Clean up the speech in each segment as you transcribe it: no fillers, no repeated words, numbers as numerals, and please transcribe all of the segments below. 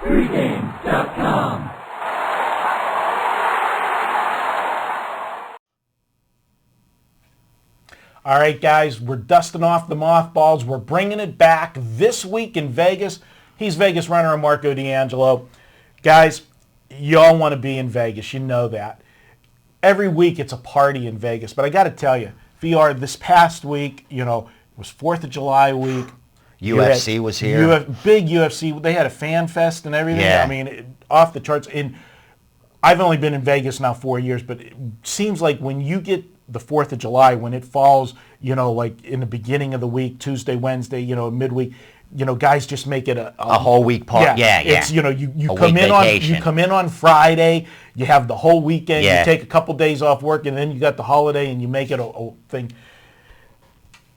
Pregame.com. All right, guys, we're dusting off the mothballs. We're bringing it back this week in Vegas. He's Vegas runner Marco D'Angelo. Guys, y'all want to be in Vegas. You know that. Every week it's a party in Vegas. But I got to tell you, VR, this past week, it was 4th of July week. UFC was here. Big UFC. They had a fan fest and everything. Yeah. I mean, off the charts. And I've only been in Vegas now 4 years, but it seems like when you get the 4th of July, when it falls, like in the beginning of the week, Tuesday, Wednesday, midweek, guys just make it a whole week party. Yeah. It's, you come in on Friday, you have the whole weekend, you take a couple days off work, and then you got the holiday, and you make it a thing.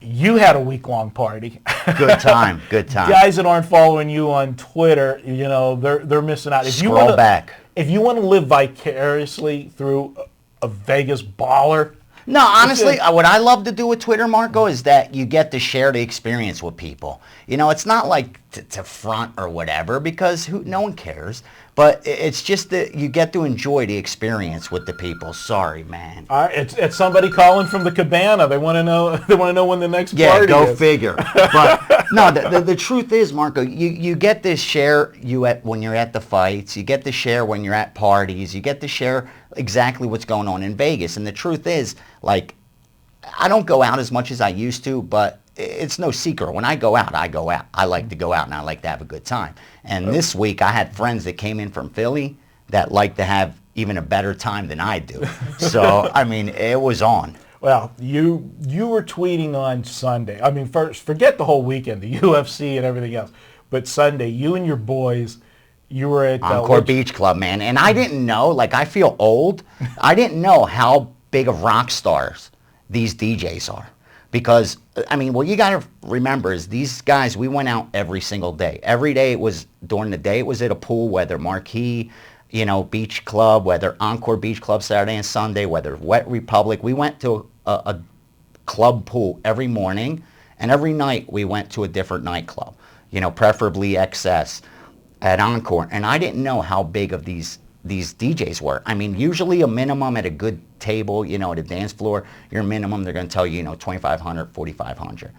You had a week-long party. Good time. Guys that aren't following you on Twitter, they're missing out. Scroll back. If you want to live vicariously through a Vegas baller. No, honestly, what I love to do with Twitter, Marco, is that you get to share the experience with people. It's not like to front or whatever, because no one cares. But it's just that you get to enjoy the experience with the people. Sorry, man. All right, it's somebody calling from the cabana. They want to know. They want to know when the next party is. Yeah, go figure. But no, the truth is, Marco, you get to share when you're at the fights. You get to share when you're at parties. You get to share exactly what's going on in Vegas. And the truth is, like, I don't go out as much as I used to, but it's no secret. When I go out, I go out. I like to go out, and I like to have a good time. And this week, I had friends that came in from Philly that like to have even a better time than I do. So, I mean, it was on. Well, you were tweeting on Sunday. I mean, first, forget the whole weekend, the UFC and everything else. But Sunday, you and your boys, you were at Encore Beach Club, man. And I didn't know, like, I feel old. I didn't know how big of rock stars these DJs are. Because, I mean, what you got to remember is these guys, we went out every single day. Every day during the day, it was at a pool, whether Marquee, Beach Club, whether Encore Beach Club Saturday and Sunday, whether Wet Republic. We went to a club pool every morning, and every night we went to a different nightclub, preferably XS at Encore. And I didn't know how big of these DJs were. I mean, usually a minimum at a good table, at a dance floor, your minimum, they're going to tell you, $2,500, $4,500.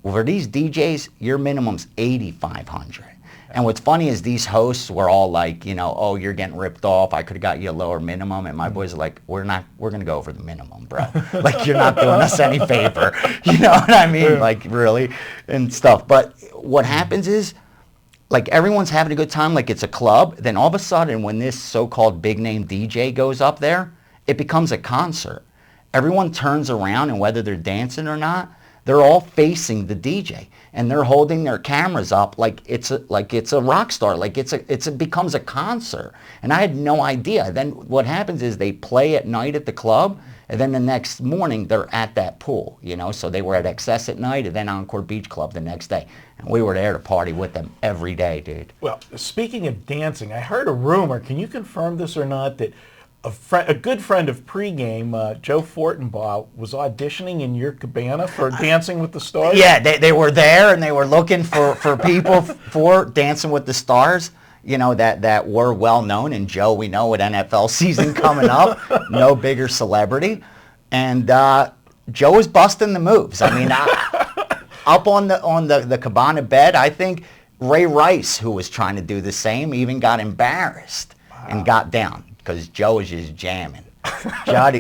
For these DJs, your minimum's $8,500. And what's funny is these hosts were all like, oh, you're getting ripped off. I could have got you a lower minimum. And my boys are like, we're going to go over the minimum, bro. Like, you're not doing us any favor. You know what I mean? Like, really, and stuff. But what happens is, like, everyone's having a good time, like it's a club. Then all of a sudden, when this so-called big-name DJ goes up there, it becomes a concert. Everyone turns around, and whether they're dancing or not, they're all facing the DJ, and they're holding their cameras up like it's a rock star, like it becomes a concert. And I had no idea. Then what happens is they play at night at the club, and then the next morning they're at that pool, So they were at XS at night, and then Encore Beach Club the next day. And we were there to party with them every day, dude. Well, speaking of dancing, I heard a rumor. Can you confirm this or not that a good friend of pregame, Joe Fortenbaugh, was auditioning in your cabana for Dancing with the Stars? Yeah, they were there, and they were looking for people for Dancing with the Stars, that were well known. And Joe, we know, with NFL season coming up, no bigger celebrity. And Joe was busting the moves. I mean, up on the cabana bed, I think Ray Rice, who was trying to do the same, even got embarrassed and got down, because Joe is just jamming.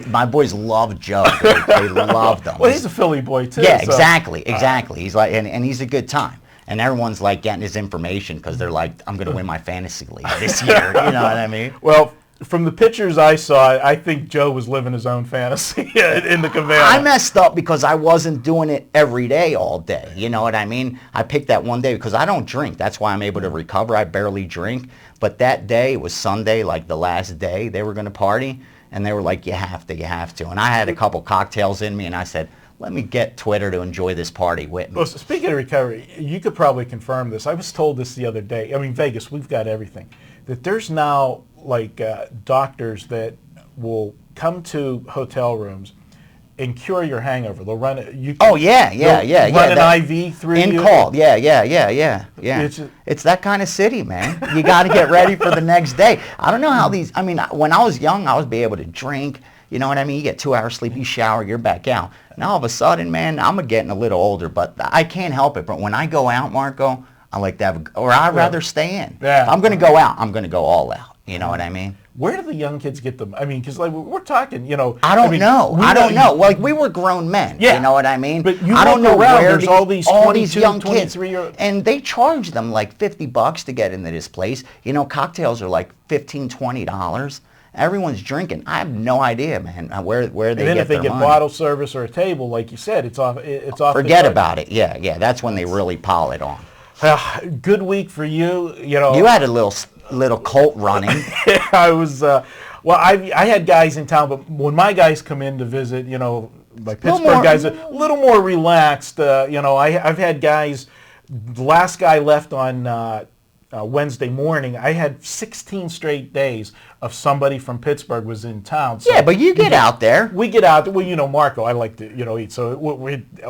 My boys love Joe. They loved him. Well, he's a Philly boy too. Yeah, so. Exactly. He's like, and he's a good time. And everyone's like getting his information because they're like, I'm going to win my fantasy league this year. You know what I mean? Well, from the pictures I saw, I think Joe was living his own fantasy in the cabana. I messed up because I wasn't doing it every day all day. You know what I mean? I picked that one day because I don't drink. That's why I'm able to recover. I barely drink. But that day, it was Sunday, like the last day they were going to party. And they were like, you have to. And I had a couple cocktails in me, and I said, let me get Twitter to enjoy this party with me. Well, speaking of recovery, you could probably confirm this. I was told this the other day. I mean, Vegas, we've got everything. That there's now, like, doctors that will come to hotel rooms and cure your hangover. They'll run it. Run an IV through in you. call. Yeah. It's that kind of city, man. You got to get ready for the next day. I don't know how these. I mean, when I was young, I was be able to drink. You know what I mean? You get 2 hours sleep, you shower, you're back out. Now all of a sudden, man, I'm getting a little older, but I can't help it. But when I go out, Marco, I like to have, or I'd rather stay in. Yeah. If I'm going to go out, I'm going to go all out. You know what I mean? Where do the young kids get them? I mean, because like we're talking, you know. I don't know. Like we were grown men. Yeah. You know what I mean? But you I don't know around, where there's all these 22, young kids, 23-year-old. and they charge them like $50 to get into this place. You know, cocktails are like $15, $20. Everyone's drinking. I have no idea, man, where they get their money. And then if they get bottle service or a table, like you said, it's off. Forget about it. Yeah. That's when they really pile it on. Good week for you. You know, you had a little cult running. I was. I had guys in town, but when my guys come in to visit, you know, like Pittsburgh guys, a little more relaxed. You know, I've had guys. The last guy left on Wednesday morning. I had 16 straight days of somebody from Pittsburgh was in town. So yeah, but you get out there. We get out there. Well, you know, Marco, I like to, you know, eat. So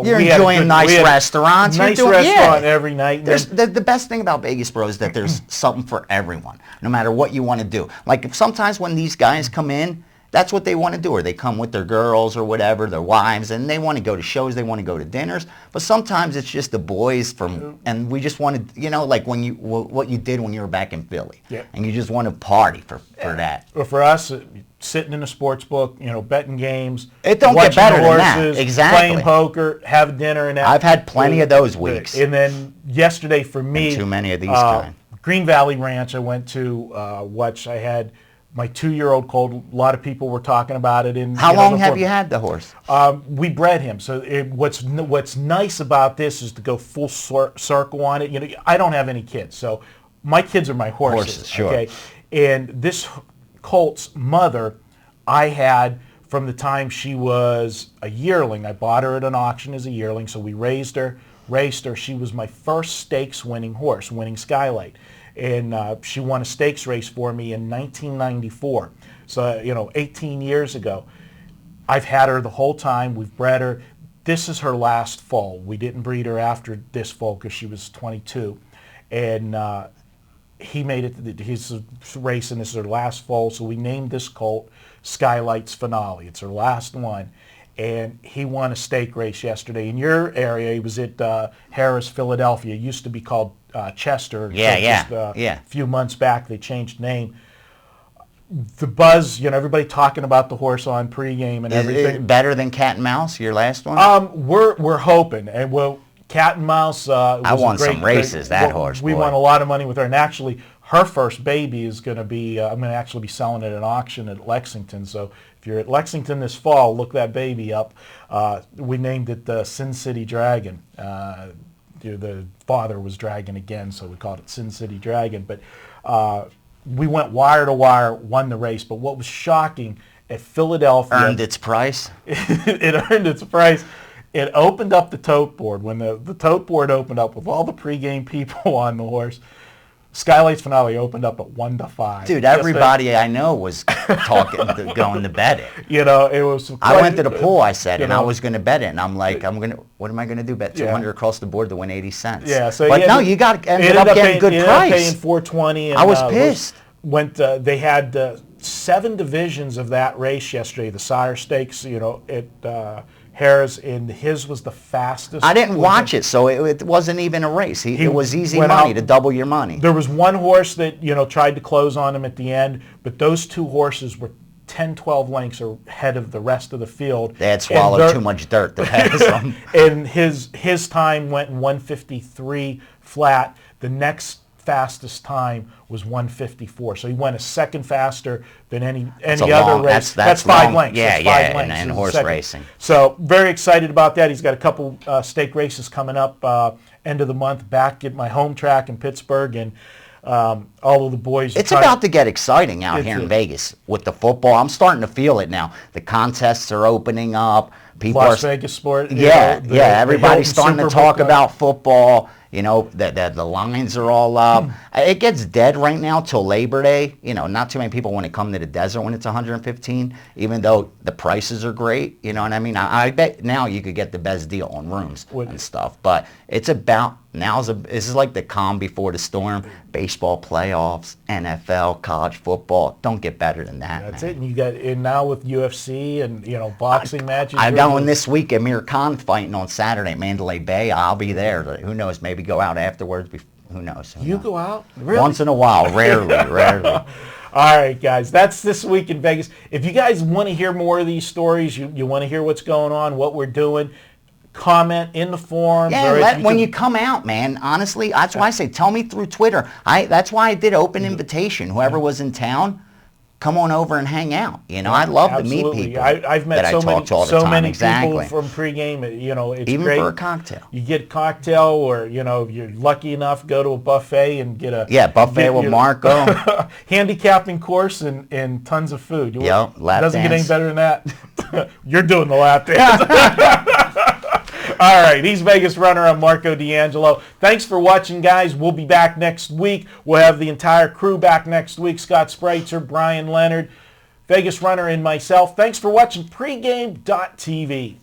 you're enjoying nice restaurants. Nice restaurant every night. The best thing about Vegas, bro, is that there's something for everyone, no matter what you want to do. Like sometimes when these guys come in, that's what they want to do, or they come with their girls or whatever, their wives, and they want to go to shows, they want to go to dinners. But sometimes it's just the boys and we just want to, you know, like when what you did when you were back in Philly, and you just want to party for that. Or for us, sitting in a sports book, you know, betting games, it don't get better than that. Exactly. Playing poker, have dinner, and that. I've had plenty of those weeks. And then yesterday for me, and too many of these kind. Green Valley Ranch, I went to watch. I had my 2-year-old colt. A lot of people were talking about it. How long have you had the horse? We bred him. So what's nice about this is to go full circle on it. You know, I don't have any kids, so my kids are my horses. Sure. Okay, and this colt's mother, I had from the time she was a yearling. I bought her at an auction as a yearling, so we raised her, raced her. She was my first stakes winning horse, winning Skylight. And she won a stakes race for me in 1994. So, you know, 18 years ago. I've had her the whole time. We've bred her. This is her last foal. We didn't breed her after this foal because she was 22. And he made it, he's racing, this is her last foal. So we named this colt Skylight's Finale. It's her last one. And he won a stake race yesterday. In your area, he was at Harrah's, Philadelphia. It used to be called Chester. Just a few months back, they changed name. The buzz, you know, everybody talking about the horse on pregame and everything. Is it better than Cat and Mouse, your last one? We're hoping. And Cat and Mouse I won some races, that horse, We boy. won a lot of money with her. And actually, her first baby is going to be, I'm going to actually be selling it at an auction at Lexington. So if you're at Lexington this fall, look that baby up. We named it the Sin City Dragon. The father was Dragon again, so we called it Sin City Dragon. But we went wire to wire, won the race. But what was shocking at Philadelphia... Earned its price? It earned its price. It opened up the tote board. When the tote board opened up with all the pregame people on the horse, Skylight's Finale opened up at 1-5. Dude, everybody I know was going to bet it. You know, it was. I went to the pool, I said, and I was going to bet it, and I'm like, what am I going to do? Bet 200 across the board to win 80 cents. Yeah, so but no, you ended up getting good price. Paying $420. And, I was pissed. They had 7 divisions of that race yesterday. The Sire Stakes, you know, at Harrah's, and his was the fastest. I didn't watch it, so it wasn't even a race. It was easy money to double your money. There was one horse that, you know, tried to close on him at the end, but those 2 horses were 10, 12 lengths ahead of the rest of the field. They had swallowed too much dirt to pass them. And his time went in 153 flat. The next fastest time was 154. So he went a second faster than any other race. That's 5 lengths. Yeah, in horse racing. So very excited about that. He's got a couple stake races coming up end of the month back at my home track in Pittsburgh, and all of the boys. It's about to get exciting out here in Vegas with the football. I'm starting to feel it now. The contests are opening up. Las Vegas sport. Everybody's starting to talk about football. You know, that the lines are all up. It gets dead right now till Labor Day. You know, not too many people want to come to the desert when it's 115, even though the prices are great. You know what I mean? I bet now you could get the best deal on rooms and stuff. But it's about, this is like the calm before the storm. Baseball playoffs, NFL, college football. Don't get better than that. That's it. And you got, and now with UFC and, you know, boxing matches. I got one this week. Amir Khan fighting on Saturday at Mandalay Bay. I'll be there. Who knows? Maybe go out afterwards. Who knows? You go out? Really? Once in a while. Rarely. All right, guys. That's This Week in Vegas. If you guys want to hear more of these stories, you want to hear what's going on, what we're doing, comment in the forums. Yeah, when you come out, man, honestly, that's why I say tell me through Twitter. That's why I did open invitation. Whoever was in town, come on over and hang out. You know, I love to meet people. I've met so many people from pregame. You know, it's even great. For a cocktail. You get a cocktail, or you know, if you're lucky enough, go to a buffet and get a buffet with Marco, handicapping course and tons of food. Yep, lap doesn't dance. get any better than that. You're doing the lap dance. All right, he's Vegas Runner. I'm Marco D'Angelo. Thanks for watching, guys. We'll be back next week. We'll have the entire crew back next week. Scott Spreitzer, Brian Leonard, Vegas Runner, and myself. Thanks for watching pregame.tv.